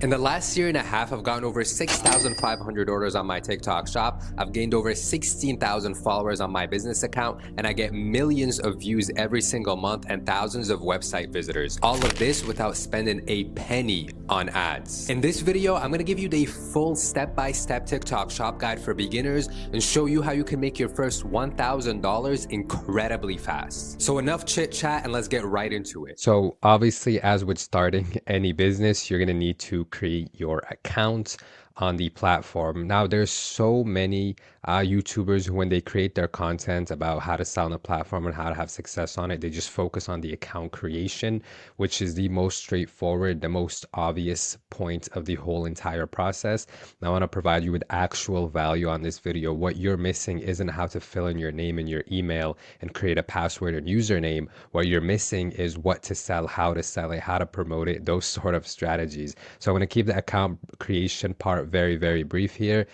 In the last year and a half, I've gotten over 6,500 orders on my TikTok shop. I've gained over 16,000 followers on my business account, and I get millions of views every single month and thousands of website visitors. All of this without spending a penny on ads. In this video, I'm gonna give you the full step-by-step TikTok shop guide for beginners and show you how you can make your first $1,000 incredibly fast. So enough chit chat and let's get right into it. So obviously, as with starting any business, you're gonna need to create your account on the platform. Now, there's so many YouTubers who, when they create their content about how to sell on a platform and how to have success on it, they just focus on the account creation, which is the most straightforward, the most obvious point of the whole entire process. And I want to provide you with actual value on this video. What you're missing isn't how to fill in your name and your email and create a password and username. What you're missing is what to sell, how to sell it, how to promote it, those sort of strategies. So I'm going to keep the account creation part very, very brief here.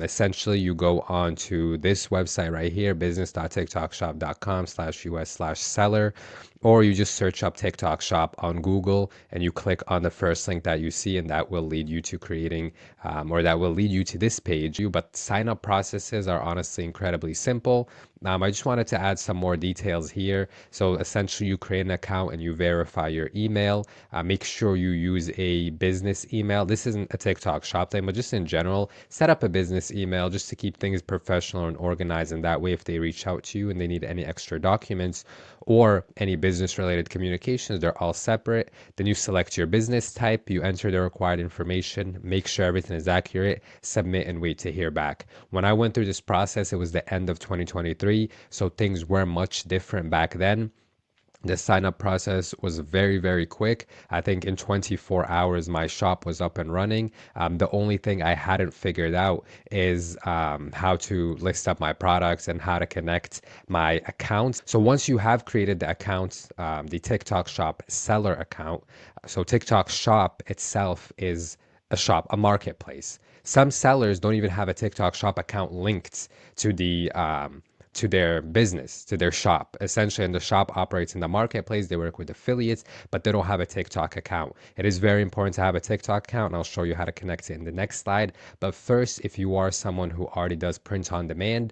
Essentially, you go on to this website right here, business.tiktokshop.com/us/seller, or you just search up TikTok shop on Google and you click on the first link that you see, and that will lead you to creating or that will lead you to this page. But sign up processes are honestly incredibly simple. I just wanted to add some more details here. So essentially, you create an account and you verify your email. Make sure you use a business email. This isn't a TikTok shop thing, but just in general, set up a business email just to keep things professional and organized. And that way, if they reach out to you and they need any extra documents or any business related communications, they're all separate. Then you select your business type, you enter the required information, make sure everything is accurate, submit, and wait to hear back. When I went through this process, it was the end of 2023, so things were much different back then. The sign up process was very, very quick. I think in 24 hours, my shop was up and running. The only thing I hadn't figured out is how to list up my products and how to connect my accounts. So once you have created the account, the TikTok shop seller account, so TikTok shop itself is a shop, a marketplace. Some sellers don't even have a TikTok shop account linked to the to their business, to their shop. Essentially, and the shop operates in the marketplace. They work with affiliates, but they don't have a TikTok account. It is very important to have a TikTok account, and I'll show you how to connect it in the next slide. But first, if you are someone who already does print on demand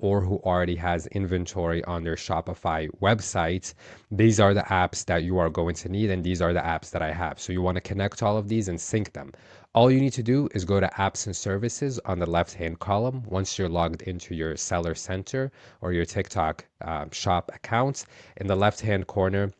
or who already has inventory on their Shopify website, these are the apps that you are going to need, and these are the apps that I have. So you want to connect all of these and sync them. All you need to do is go to apps and services on the left-hand column. Once you're logged into your seller center or your TikTok shop accounts, in the left-hand corner,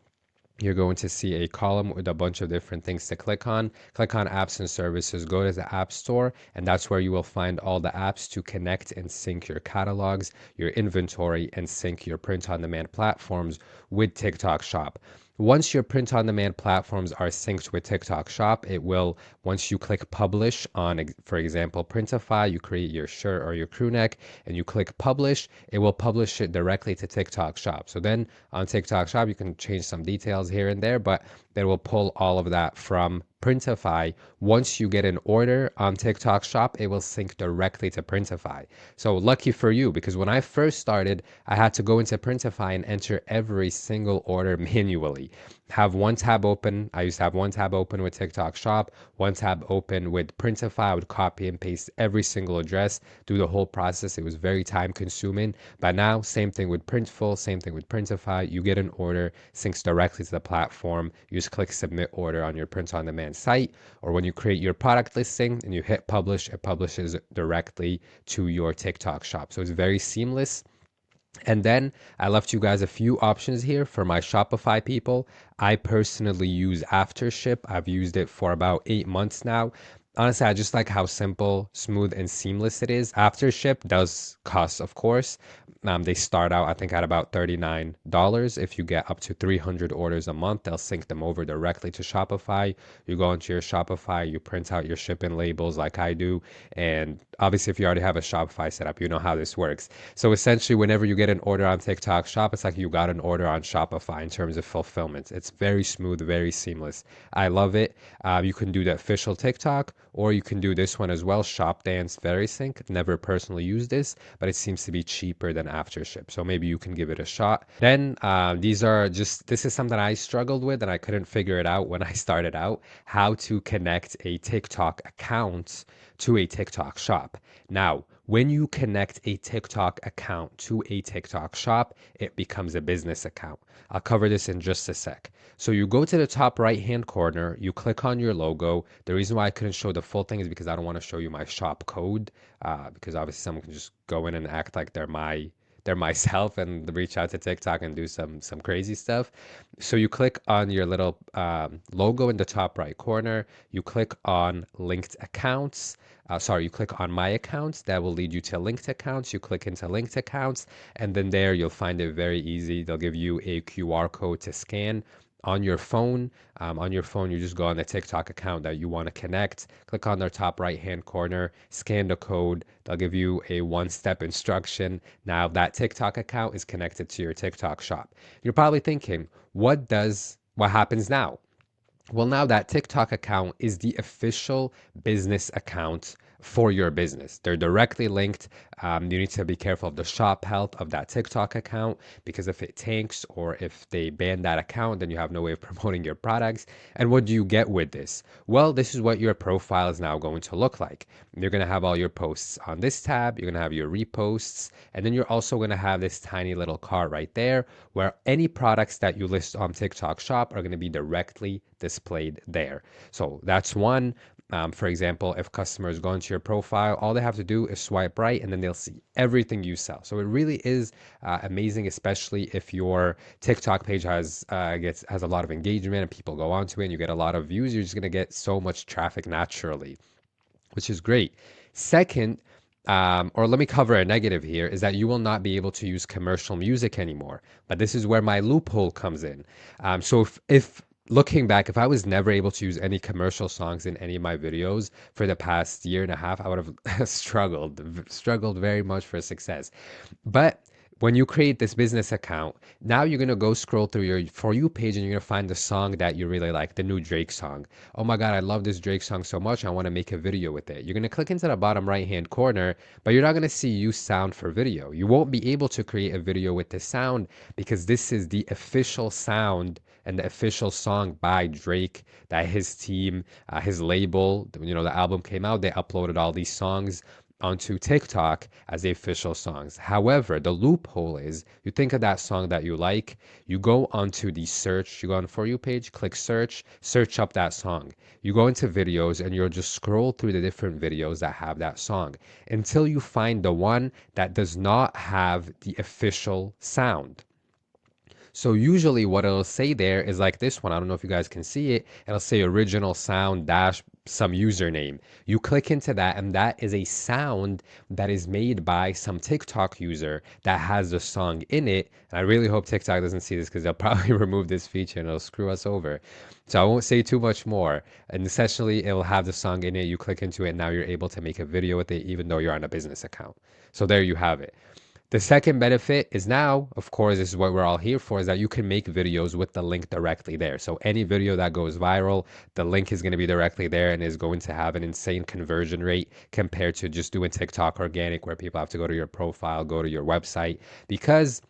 you're going to see a column with a bunch of different things to click on. Click on apps and services, go to the app store, and that's where you will find all the apps to connect and sync your catalogs, your inventory, and sync your print on demand platforms with TikTok shop. Once your print on demand platforms are synced with TikTok shop, it will, once you click publish on, for example, Printify, you create your shirt or your crew neck and you click publish, it will publish it directly to TikTok shop. So then on TikTok shop, you can change some details here and there, but it will pull all of that from Printify. Once you get an order on TikTok shop, it will sync directly to Printify. So lucky for you, because when I first started, I had to go into Printify and enter every single order manually. Have one tab open. I used to have one tab open with TikTok shop, one tab open with Printify. I would copy and paste every single address, do the whole process. It was very time consuming. But now, same thing with Printful, same thing with Printify. You get an order, syncs directly to the platform. You just click submit order on your print on demand site, or when you create your product listing and you hit publish, it publishes directly to your TikTok shop. So it's very seamless. And then I left you guys a few options here for my Shopify people. I personally use Aftership. I've used it for about 8 months now. Honestly, I just like how simple, smooth, and seamless it is. Aftership does cost, of course. They start out, I think, at about $39. If you get up to 300 orders a month, they'll sync them over directly to Shopify. You go into your Shopify, you print out your shipping labels like I do. And obviously, if you already have a Shopify set up, you know how this works. So essentially, whenever you get an order on TikTok shop, it's like you got an order on Shopify in terms of fulfillment. It's very smooth, very seamless. I love it. You can do the official TikTok, or you can do this one as well, Shopdance VeriSync. Never personally used this, but it seems to be cheaper than AfterShip. So maybe you can give it a shot. Then this is something I struggled with and I couldn't figure it out when I started out, how to connect a TikTok account to a TikTok shop. Now, when you connect a TikTok account to a TikTok shop, it becomes a business account. I'll cover this in just a sec. So you go to the top right-hand corner, you click on your logo. The reason why I couldn't show the full thing is because I don't want to show you my shop code, because obviously someone can just go in and act like they're myself and reach out to TikTok and do some crazy stuff. So you click on your little logo in the top right corner. You click on linked accounts. You click on my accounts. That will lead you to linked accounts. You click into linked accounts, and then there you'll find it very easy. They'll give you a QR code to scan on your phone. On your phone, you just go on the TikTok account that you want to connect, click on their top right hand corner, scan the code. They'll give you a one-step instruction. Now that TikTok account is connected to your TikTok shop. You're probably thinking, what happens now? Well, now that TikTok account is the official business account for your business. They're directly linked. You need to be careful of the shop health of that TikTok account, because if it tanks or if they ban that account, then you have no way of promoting your products. And what do you get with this? Well, this is what your profile is now going to look like. You're going to have all your posts on this tab. You're going to have your reposts. And then you're also going to have this tiny little card right there where any products that you list on TikTok shop are going to be directly displayed there. So that's one. For example, if customers go into your profile, all they have to do is swipe right and then they'll see everything you sell. So it really is amazing, especially if your TikTok page has a lot of engagement and people go onto it and you get a lot of views. You're just going to get so much traffic naturally, which is great. Second, or let me cover a negative here, is that you will not be able to use commercial music anymore. But this is where my loophole comes in. So if looking back, if I was never able to use any commercial songs in any of my videos for the past year and a half, I would have struggled very much for success. But when you create this business account, now you're going to go scroll through your For You page and you're going to find the song that you really like, the new Drake song. Oh my God, I love this Drake song so much. I want to make a video with it. You're going to click into the bottom right-hand corner, but you're not going to see use sound for video. You won't be able to create a video with this sound because this is the official sound and the official song by Drake that his team, his label, the album came out, they uploaded all these songs onto TikTok as the official songs. However, the loophole is you think of that song that you like, you go onto the search, you go on For You page, click search up that song. You go into videos and you'll just scroll through the different videos that have that song until you find the one that does not have the official sound. So usually what it'll say there is like this one. I don't know if you guys can see it. It'll say original sound dash some username. You click into that and that is a sound that is made by some TikTok user that has the song in it. And I really hope TikTok doesn't see this because they'll probably remove this feature and it'll screw us over. So I won't say too much more. And essentially it'll have the song in it. You click into it and now you're able to make a video with it even though you're on a business account. So there you have it. The second benefit is now, of course, this is what we're all here for, is that you can make videos with the link directly there. So any video that goes viral, the link is going to be directly there and is going to have an insane conversion rate compared to just doing TikTok organic where people have to go to your profile, go to your website, because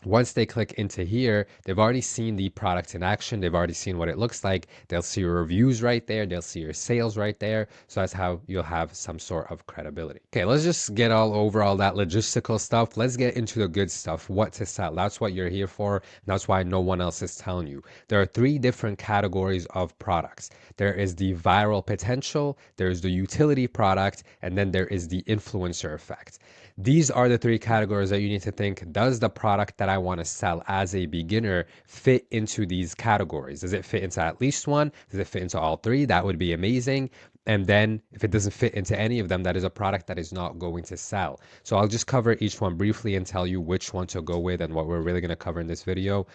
once they click into here, they've already seen the product in action. They've already seen what it looks like. They'll see your reviews right there. They'll see your sales right there. So that's how you'll have some sort of credibility. Okay, let's just get all over all that logistical stuff. Let's get into the good stuff, what to sell. That's what you're here for. And that's why no one else is telling you. There are three different categories of products. There is the viral potential, there's the utility product, and then there is the influencer effect. These are the three categories that you need to think, does the product that I want to sell as a beginner fit into these categories? Does it fit into at least one? Does it fit into all three? That would be amazing. And then if it doesn't fit into any of them, that is a product that is not going to sell. So I'll just cover each one briefly and tell you which one to go with and what we're really going to cover in this video,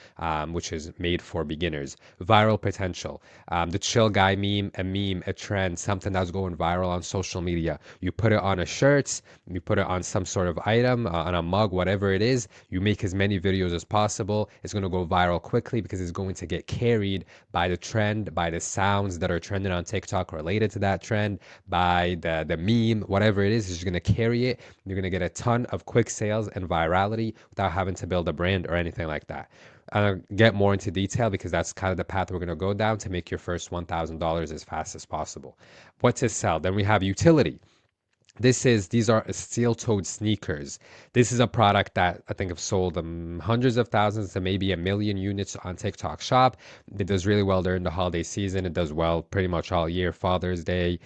which is made for beginners. Viral potential, the chill guy meme, a trend, something that's going viral on social media. You put it on a shirt, you put it on some sort of item, on a mug, whatever it is. You make as many videos as possible. It's going to go viral quickly because it's going to get carried by the trend, by the sounds that are trending on TikTok related to that trend, by the meme, whatever it is just going to carry it. You're going to get a ton of quick sales and virality without having to build a brand or anything like that. I'll get more into detail because that's kind of the path we're going to go down to make your first $1,000 as fast as possible. What to sell? Then we have utility. These are steel-toed sneakers. This is a product that I think have sold hundreds of thousands to maybe a million units on TikTok Shop. It does really well during the holiday season. It does well pretty much all year, Father's Day,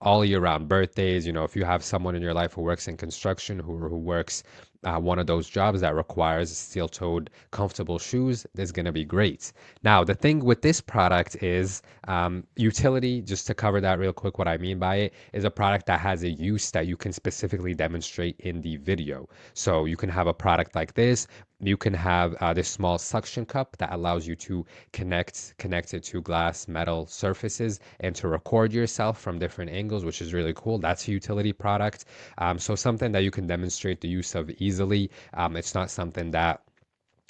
all year round, birthdays. You know, if you have someone in your life who works in construction, who works one of those jobs that requires steel-toed, comfortable shoes, is going to be great. Now, the thing with this product is utility. Just to cover that real quick, what I mean by it is a product that has a use that you can specifically demonstrate in the video. So you can have a product like this. You can have this small suction cup that allows you to connect it to glass metal surfaces and to record yourself from different angles, which is really cool. That's a utility product. So something that you can demonstrate the use of easily. It's not something that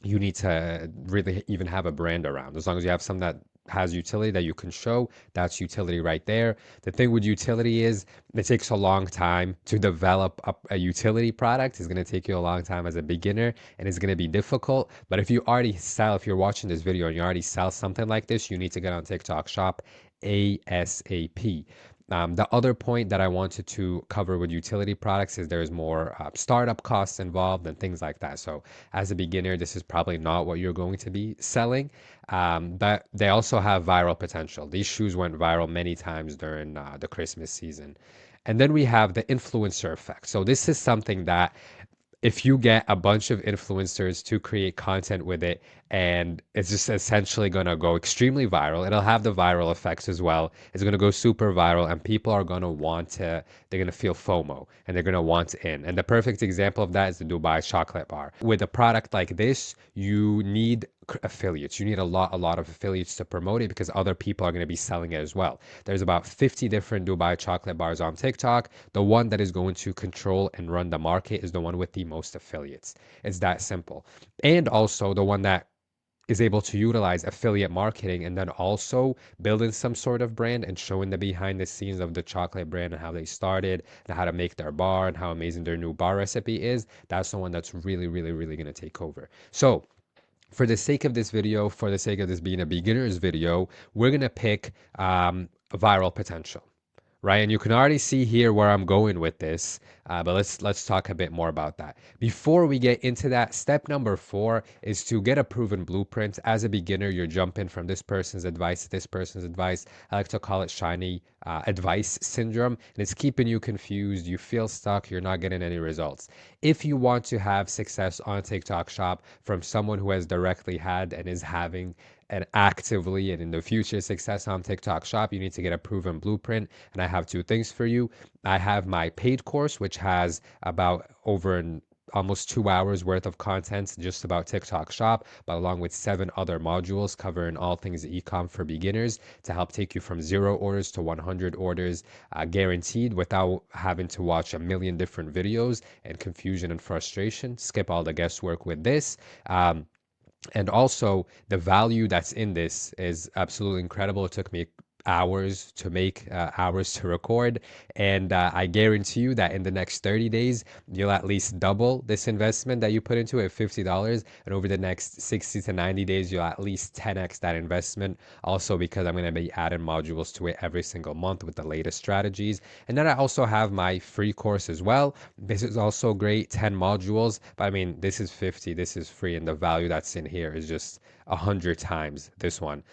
you need to really even have a brand around. As long as you have something that has utility that you can show, that's utility right there. The thing with utility is it takes a long time to develop a utility product. It's going to take you a long time as a beginner and it's going to be difficult. But if you're watching this video and you already sell something like this, you need to get on TikTok Shop ASAP. The other point that I wanted to cover with utility products is there's more startup costs involved and things like that. So as a beginner, this is probably not what you're going to be selling, but they also have viral potential. These shoes went viral many times during the Christmas season. And then we have the influencer effect. So this is something that if you get a bunch of influencers to create content with it and it's just essentially going to go extremely viral, it'll have the viral effects as well. It's going to go super viral and people are going to they're going to feel FOMO and they're going to want in. And the perfect example of that is the Dubai chocolate bar. With a product like this, you need affiliates. You need a lot of affiliates to promote it because other people are going to be selling it as well. There's about 50 different Dubai chocolate bars on TikTok. The one that is going to control and run the market is the one with the most affiliates. It's that simple. And also the one that is able to utilize affiliate marketing and then also building some sort of brand and showing the behind the scenes of the chocolate brand and how they started and how to make their bar and how amazing their new bar recipe is. That's the one that's really going to take over. So for the sake of this video, for the sake of this being a beginner's video, we're going to pick viral potential, right? And you can already see here where I'm going with this, but let's talk a bit more about that. Before we get into that, step number 4 is to get a proven blueprint. As a beginner, you're jumping from this person's advice to this person's advice. I like to call it shiny advice syndrome, and it's keeping you confused. You feel stuck. You're not getting any results. If you want to have success on TikTok Shop from someone who has directly had and is having and actively and in the future success on TikTok Shop, you need to get a proven blueprint. And I have 2 things for you. I have my paid course, which has about almost 2 hours worth of content just about TikTok Shop, but along with 7 other modules covering all things e-com for beginners to help take you from 0 orders to 100 orders guaranteed without having to watch a million different videos and confusion and frustration. Skip all the guesswork with this. And also, the value that's in this is absolutely incredible. It took me hours to make, hours to record, and I guarantee you that in the next 30 days, you'll at least double this investment that you put into it, $50, and over the next 60 to 90 days, you'll at least 10x that investment. Also, because I'm going to be adding modules to it every single month with the latest strategies. And then I also have my free course as well. This is also great, 10 modules, but I mean, this is 50, this is free, and the value that's in here is just 100 times this one.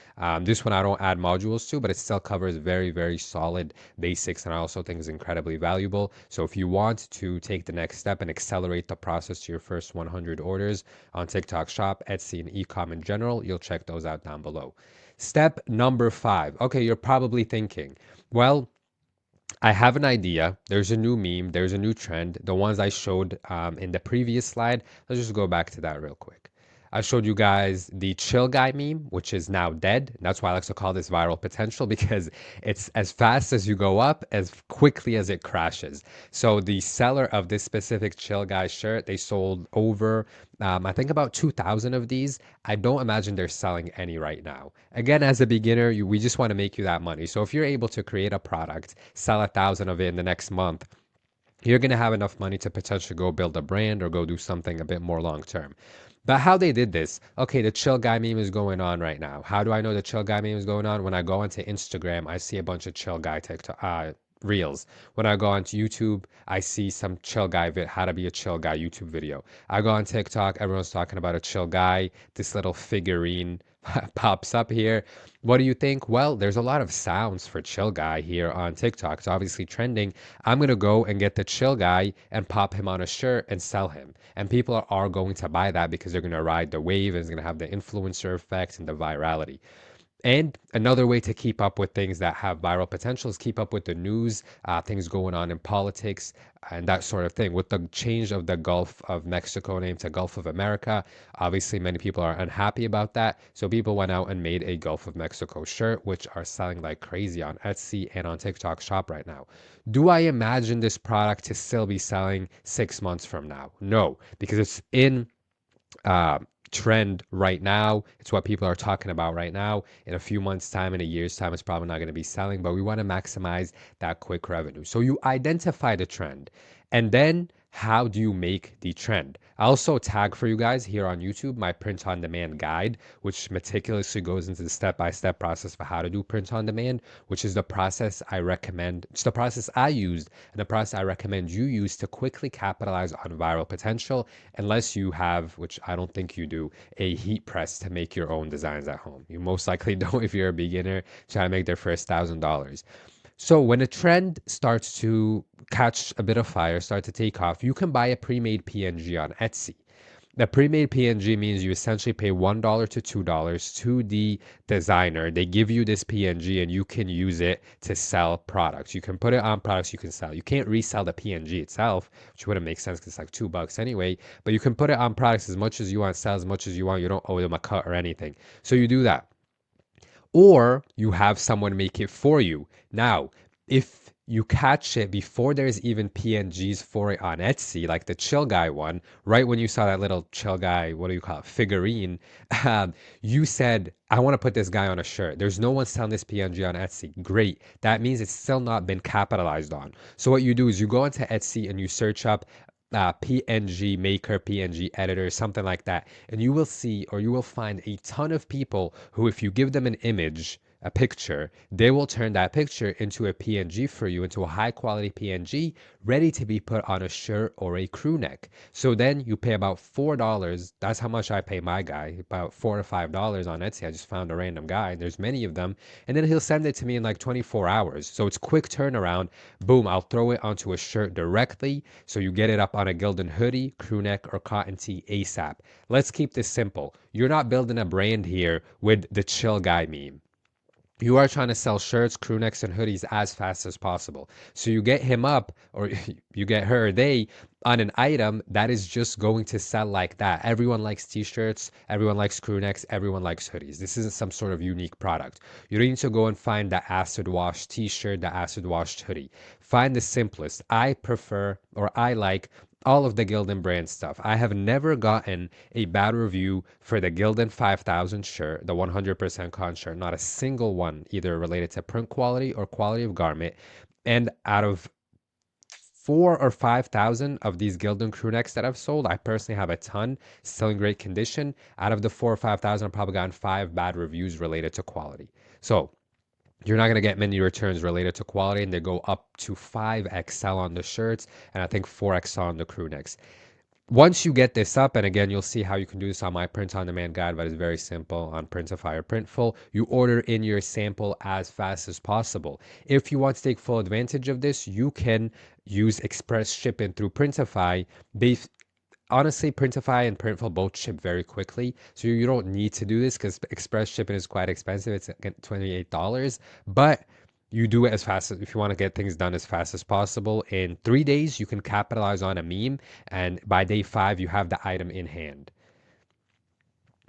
This one I don't add modules to, but it still covers very solid basics, and I also think is incredibly valuable. So if you want to take the next step and accelerate the process to your first 100 orders on TikTok Shop, Etsy, and ecom in general, you'll check those out down below. Step number 5. Okay, you're probably thinking, well, I have an idea. There's a new meme. There's a new trend. The ones I showed in the previous slide. Let's just go back to that real quick. I showed you guys the chill guy meme, which is now dead. And that's why I like to call this viral potential because it's as fast as you go up, as quickly as it crashes. So the seller of this specific chill guy shirt, they sold over, I think about 2,000 of these. I don't imagine they're selling any right now. Again, as a beginner, we just want to make you that money. So if you're able to create a product, sell 1,000 of it in the next month, you're going to have enough money to potentially go build a brand or go do something a bit more long term. But how they did this, okay, the chill guy meme is going on right now. How do I know the chill guy meme is going on? When I go onto Instagram, I see a bunch of chill guy TikTok reels. When I go onto YouTube, I see some chill guy how to be a chill guy YouTube video. I go on TikTok, everyone's talking about a chill guy. This little figurine pops up here. What do you think? Well, there's a lot of sounds for chill guy here on TikTok. It's obviously trending. I'm going to go and get the chill guy and pop him on a shirt and sell him. And people are going to buy that because they're going to ride the wave and it's going to have the influencer effect and the virality. And another way to keep up with things that have viral potential is keep up with the news, things going on in politics, and that sort of thing. With the change of the Gulf of Mexico name to Gulf of America, obviously many people are unhappy about that. So people went out and made a Gulf of Mexico shirt, which are selling like crazy on Etsy and on TikTok Shop right now. Do I imagine this product to still be selling 6 months from now? No, because it's in uh, trend right now. It's what people are talking about right now. In a few months' time, in a year's time, it's probably not going to be selling, but we want to maximize that quick revenue. So you identify the trend, and then how do you make the trend? I also tag for you guys here on YouTube my print on demand guide, which meticulously goes into the step-by-step process for how to do print on demand, which is the process I recommend. It's the process I used and the process I recommend you use to quickly capitalize on viral potential, unless you have, which I don't think you do, a heat press to make your own designs at home. You most likely don't if you're a beginner trying to make their first $1,000. So when a trend starts to catch a bit of fire, start to take off, you can buy a pre-made PNG on Etsy. The pre-made PNG means you essentially pay $1 to $2 to the designer. They give you this PNG and you can use it to sell products. You can put it on products you can sell. You can't resell the PNG itself, which wouldn't make sense because it's like $2 anyway, but you can put it on products as much as you want, sell as much as you want. You don't owe them a cut or anything. So you do that. Or you have someone make it for you. Now, if you catch it before there's even PNGs for it on Etsy, like the chill guy one, right when you saw that little chill guy, what do you call it, figurine, you said, I want to put this guy on a shirt. There's no one selling this PNG on Etsy. Great. That means it's still not been capitalized on. So what you do is you go into Etsy and you search up PNG maker, PNG editor, something like that. And you will see, or you will find a ton of people who, if you give them an image, a picture, they will turn that picture into a PNG for you, into a high quality PNG ready to be put on a shirt or a crew neck. So then you pay about $4. That's how much I pay my guy, about $4 to $5 on Etsy. I just found a random guy. There's many of them. And then he'll send it to me in like 24 hours. So it's quick turnaround. Boom, I'll throw it onto a shirt directly. So you get it up on a Gildan hoodie, crew neck, or cotton tee ASAP. Let's keep this simple. You're not building a brand here with the chill guy meme. You are trying to sell shirts, crew necks, and hoodies as fast as possible. So you get him up, or you get her, they, on an item that is just going to sell like that. Everyone likes t-shirts, everyone likes crew necks, everyone likes hoodies. This isn't some sort of unique product. You don't need to go and find the acid wash t-shirt, the acid washed hoodie. Find the simplest. I prefer, or I like, all of the Gildan brand stuff. I have never gotten a bad review for the Gildan 5000 shirt, the 100% cotton shirt, not a single one, either related to print quality or quality of garment. And out of 4 or 5,000 of these Gildan crew necks that I've sold, I personally have a ton still in great condition. Out of the 4 or 5,000, I've probably gotten 5 bad reviews related to quality. So you're not going to get many returns related to quality, and they go up to 5XL on the shirts, and I think 4XL on the crew necks. Once you get this up, and again, you'll see how you can do this on my print on demand guide, but it's very simple on Printify or Printful. You order in your sample as fast as possible. If you want to take full advantage of this, you can use express shipping through Printify. Honestly, Printify and Printful both ship very quickly, so you don't need to do this because express shipping is quite expensive. It's $28, but you do it as fast as, if you want to get things done as fast as possible. In 3 days, you can capitalize on a meme, and by day 5, you have the item in hand.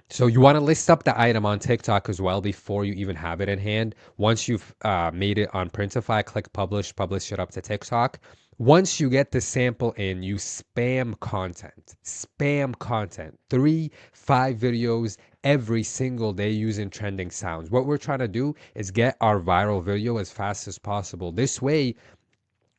So you want to list up the item on TikTok as well before you even have it in hand. Once you've made it on Printify, click publish, publish it up to TikTok. Once you get the sample in, you spam content. Spam content. 3, 5 videos every single day using trending sounds. What we're trying to do is get our viral video as fast as possible. This way,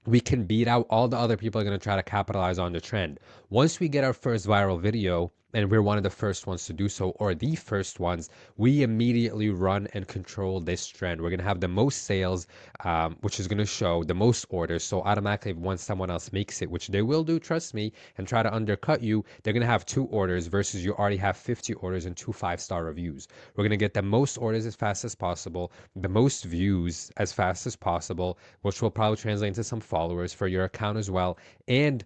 we can beat out all the other people are going to try to capitalize on the trend. Once we get our first viral video, and we're one of the first ones to do so, or the first ones, we immediately run and control this trend. We're going to have the most sales, which is going to show the most orders. So automatically, once someone else makes it, which they will do, trust me, and try to undercut you, they're going to have 2 orders versus you already have 50 orders and 2 5-star reviews. We're going to get the most orders as fast as possible, the most views as fast as possible, which will probably translate into some followers for your account as well. And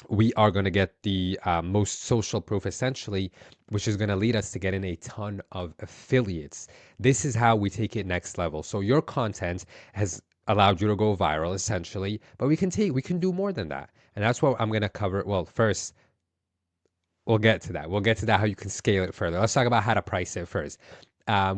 we are going to get the most social proof essentially, which is going to lead us to getting a ton of affiliates. This is how we take it next level. So your content has allowed you to go viral essentially, but we can do more than that. And that's what I'm going to cover. Well, first, we'll get to that. We'll get to that, how you can scale it further. Let's talk about how to price it first.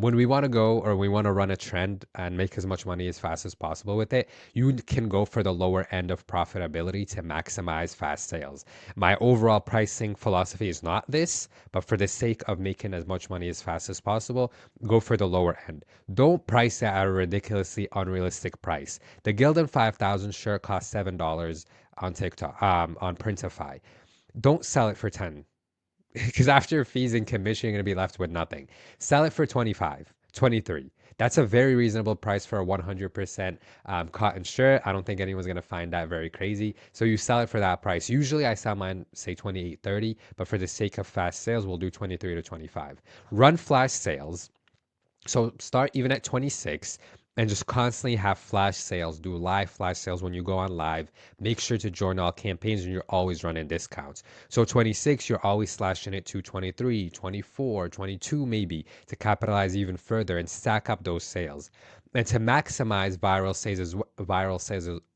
When we want to go or we want to run a trend and make as much money as fast as possible with it, you can go for the lower end of profitability to maximize fast sales. My overall pricing philosophy is not this, but for the sake of making as much money as fast as possible, go for the lower end. Don't price it at a ridiculously unrealistic price. The Gildan 5000 shirt costs $7 on TikTok, on Printify. Don't sell it for 10 because after fees and commission, you're going to be left with nothing. Sell it for 25, 23. That's a very reasonable price for a 100% cotton shirt. I don't think anyone's going to find that very crazy. So you sell it for that price. Usually I sell mine, say 28, 30, but for the sake of fast sales, we'll do 23 to 25. Run flash sales. So start even at 26 and just constantly have flash sales. Do live flash sales when you go on live. Make sure to join all campaigns and you're always running discounts. So 26, you're always slashing it to 23, 24, 22 maybe to capitalize even further and stack up those sales. And to maximize viral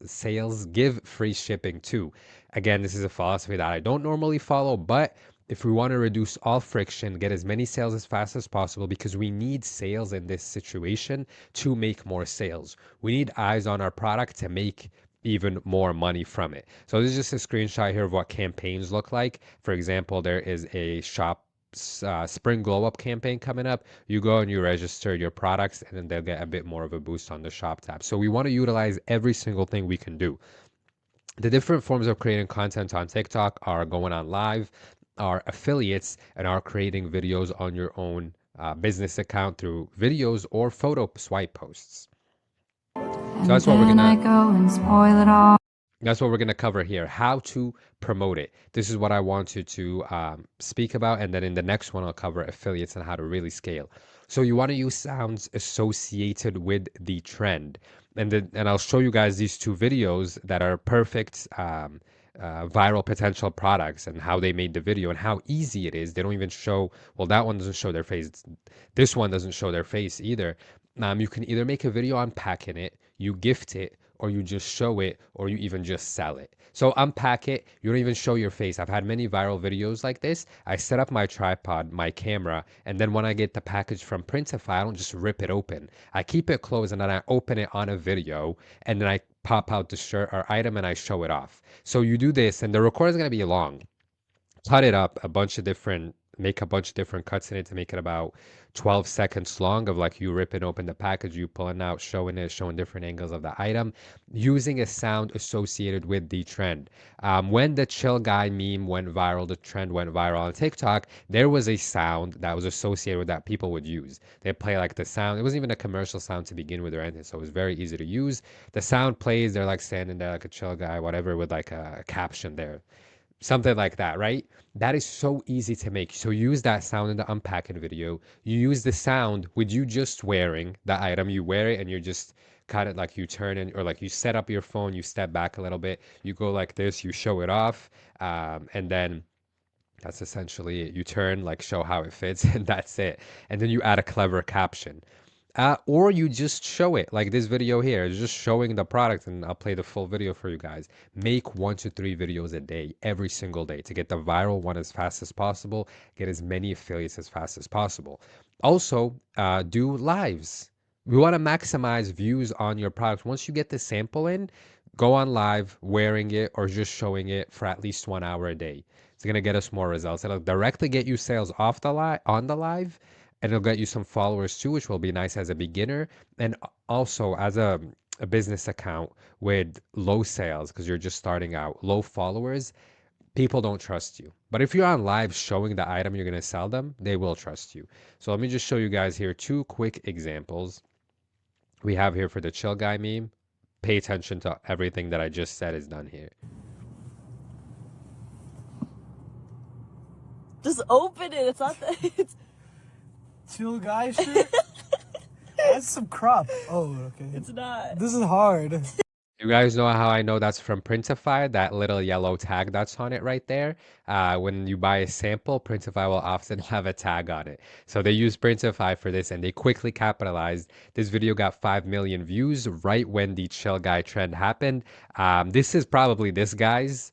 sales, give free shipping too. Again, this is a philosophy that I don't normally follow, but if we want to reduce all friction, get as many sales as fast as possible, because we need sales in this situation to make more sales. We need eyes on our product to make even more money from it. So this is just a screenshot here of what campaigns look like. For example, there is a shop spring glow up campaign coming up. You go and you register your products and then they'll get a bit more of a boost on the shop tab. So we want to utilize every single thing we can do. The different forms of creating content on TikTok are going on live, are affiliates, and are creating videos on your own business account through videos or photo swipe posts. So that's what we're gonna go and spoil it all. That's what we're gonna cover here: how to promote it. This is what I wanted to speak about, and then in the next one I'll cover affiliates and how to really scale. So you want to use sounds associated with the trend, and I'll show you guys these 2 videos that are perfect viral potential products and how they made the video and how easy it is. They don't even show, well, that one doesn't show their face. This one doesn't show their face either. You can either make a video unpacking it, you gift it, or you just show it, or you even just sell it. So unpack it, you don't even show your face. I've had many viral videos like this. I set up my tripod, my camera, and then when I get the package from Printify, I don't just rip it open. I keep it closed and then I open it on a video, and then I pop out the shirt or item and I show it off. So you do this, and the recording is going to be long. Cut it up make a bunch of different cuts in it to make it about 12 seconds long of like you ripping open the package, you pulling out, showing it, showing different angles of the item, using a sound associated with the trend. When the chill guy meme went viral, the trend went viral on TikTok, there was a sound that was associated with that people would use. They play like the sound. It wasn't even a commercial sound to begin with or anything, so it was very easy to use. The sound plays, they're like standing there like a chill guy, whatever, with like a caption there. Something like that, right? That is so easy to make. So use that sound in the unpacking video. You use the sound with you just wearing the item. You wear it and you're just kind of like you turn in, or like you set up your phone, you step back a little bit, you go like this, you show it off, and then that's essentially it. You turn, like show how it fits, and that's it. And then you add a clever caption. Or you just show it like this video here is just showing the product, and I'll play the full video for you guys. Make 1 to 3 videos a day, every single day, to get the viral one as fast as possible, get as many affiliates as fast as possible. Also, do lives. We want to maximize views on your product. Once you get the sample in, go on live wearing it or just showing it for at least 1 hour a day. It's going to get us more results. It'll directly get you sales off the on the live, and it'll get you some followers too, which will be nice as a beginner, and also as a business account with low sales, because you're just starting out, low followers. People don't trust you. But if you're on live showing the item you're going to sell them, they will trust you. So let me just show you guys here 2 quick examples we have here for the chill guy meme. Pay attention to everything that I just said is done here. Just open it. It's not that. It's Chill guy shit? That's some crap. Oh, okay. it's not. This is hard. You guys know how I know that's from Printify, that little yellow tag that's on it right there? When you buy a sample, Printify will often have a tag on it. So they use Printify for this, and they quickly capitalized. This video got 5 million views right when the chill guy trend happened. This is probably this guy's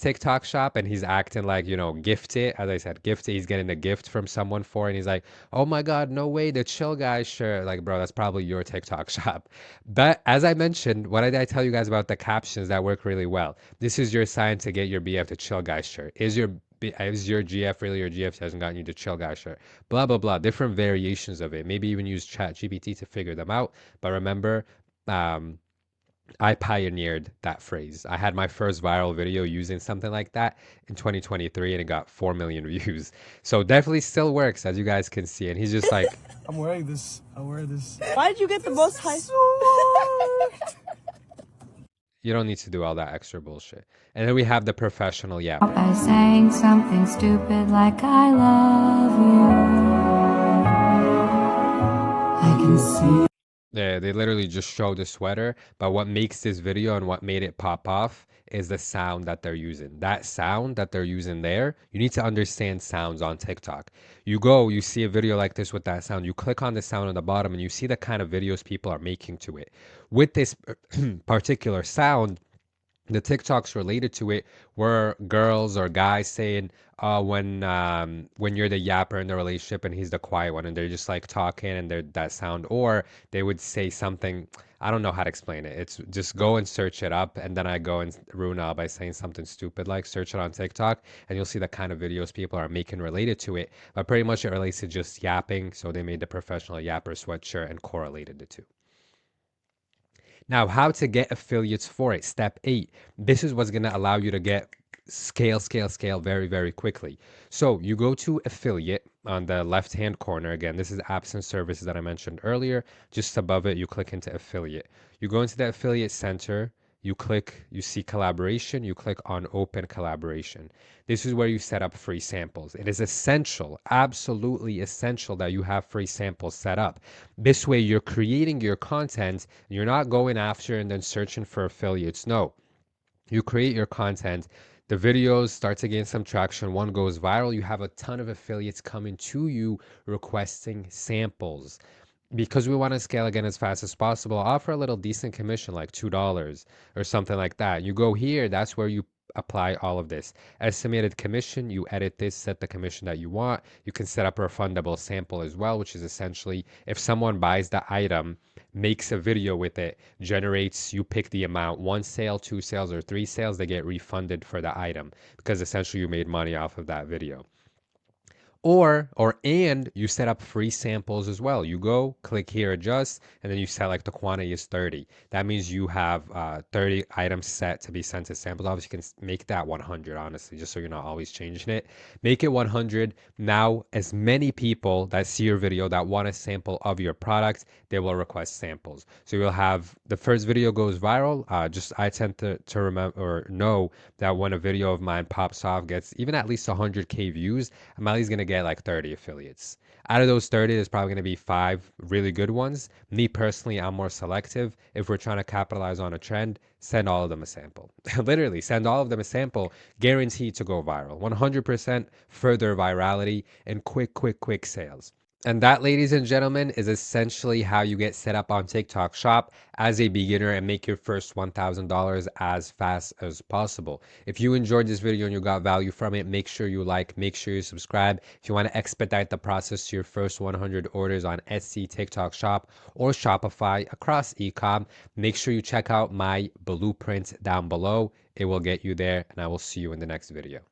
TikTok shop, and he's acting like, you know, gift it. As I said, gift it. He's getting a gift from someone for it, and he's like, oh my God, no way, the chill guy shirt. Like, bro, that's probably your TikTok shop. But as I mentioned, what did I tell you guys about the captions that work really well? This is your sign to get your BF the chill guy shirt. Is your GF really your GF hasn't gotten you the chill guy shirt? Blah, blah, blah. Different variations of it. Maybe even use ChatGPT to figure them out. But remember, I pioneered that phrase. I had my first viral video using something like that in 2023, and it got 4 million views. So definitely still works, as you guys can see. And he's just like, I'm wearing this. I wear this. Why did you get the most high? So hard. you don't need to do all that extra bullshit. And then we have the professional yap. By saying something stupid like I love you. I can see. They literally just show the sweater, but what makes this video and what made it pop off is the sound that they're using. That sound that they're using there, you need to understand sounds on TikTok. You see a video like this with that sound, you click on the sound on the bottom, and you see the kind of videos people are making to it. With this particular sound, the TikToks related to it were girls or guys saying, when you're the yapper in the relationship and he's the quiet one, and they're just like talking and they're that sound, or they would say something. I don't know how to explain it. It's just go and search it up, and then I go and ruin it by saying something stupid like search it on TikTok, and you'll see the kind of videos people are making related to it. But pretty much it relates to just yapping, so they made the professional yapper sweatshirt and correlated the two. Now, how to get affiliates for it. Step 8. This is what's going to allow you to get scale very, very quickly. So you go to affiliate on the left-hand corner. Again, this is apps and services that I mentioned earlier. Just above it, you click into affiliate. You go into the affiliate center. You see collaboration, you click on open collaboration. This is where you set up free samples. It is essential, absolutely essential, that you have free samples set up. This way you're creating your content, you're not going after and then searching for affiliates. No, you create your content. The videos start to gain some traction. One goes viral. You have a ton of affiliates coming to you requesting samples. Because we want to scale again as fast as possible, offer a little decent commission like $2 or something like that. You go here, that's where you apply all of this. Estimated commission, you edit this, set the commission that you want. You can set up a refundable sample as well, which is essentially if someone buys the item, makes a video with it, generates, you pick the amount, 1 sale, 2 sales, or 3 sales, they get refunded for the item because essentially you made money off of that video. And you set up free samples as well. You go, click here, adjust, and then you set like the quantity is 30. That means you have 30 items set to be sent as samples. Obviously, you can make that 100, honestly, just so you're not always changing it. Make it 100. Now, as many people that see your video that want a sample of your product, they will request samples. So you'll have the first video goes viral. I tend to remember or know that when a video of mine pops off, gets even at least 100K views, I'm at least going to get like 30 affiliates. Out of those 30, there's probably going to be 5 really good ones. Me personally, I'm more selective. If we're trying to capitalize on a trend, send all of them a sample. Literally, send all of them a sample, guaranteed to go viral. 100% further virality and quick sales. And that, ladies and gentlemen, is essentially how you get set up on TikTok Shop as a beginner and make your first $1,000 as fast as possible. If you enjoyed this video and you got value from it, make sure you like, make sure you subscribe. If you want to expedite the process to your first 100 orders on Etsy, TikTok Shop, or Shopify across ecom, make sure you check out my blueprint down below. It will get you there, and I will see you in the next video.